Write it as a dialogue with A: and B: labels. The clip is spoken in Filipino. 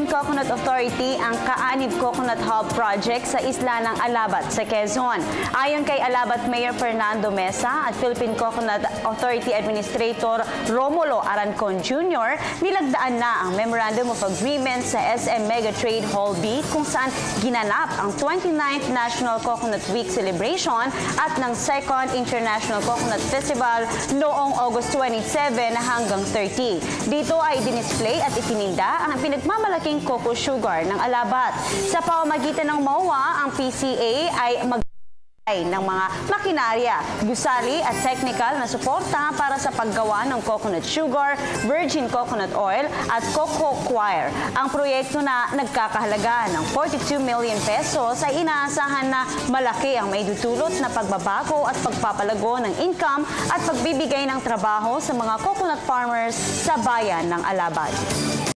A: Coconut Authority ang Kaanib Coconut Hub Project sa isla ng Alabat sa Quezon. Ayon kay Alabat Mayor Fernando Mesa at Philippine Coconut Authority Administrator Romulo Arancon Jr., nilagdaan na ang Memorandum of Agreement sa SM Mega Trade Hall B kung saan ginanap ang 29th National Coconut Week Celebration at ng 2nd International Coconut Festival noong August 27 hanggang 30. Dito ay dinisplay at itininda ang pinagmamalaking cocoa sugar ng Alabat. Sa pamamagitan ng MOA, ang PCA ay ng mga makinarya, gusali at technical na suporta para sa paggawa ng coconut sugar, virgin coconut oil at cocoa coir. Ang proyekto na nagkakahalaga ng 42 million pesos ay inaasahan na malaki ang maidudulot na pagbabago at pagpapalago ng income at pagbibigay ng trabaho sa mga coconut farmers sa bayan ng Alabat.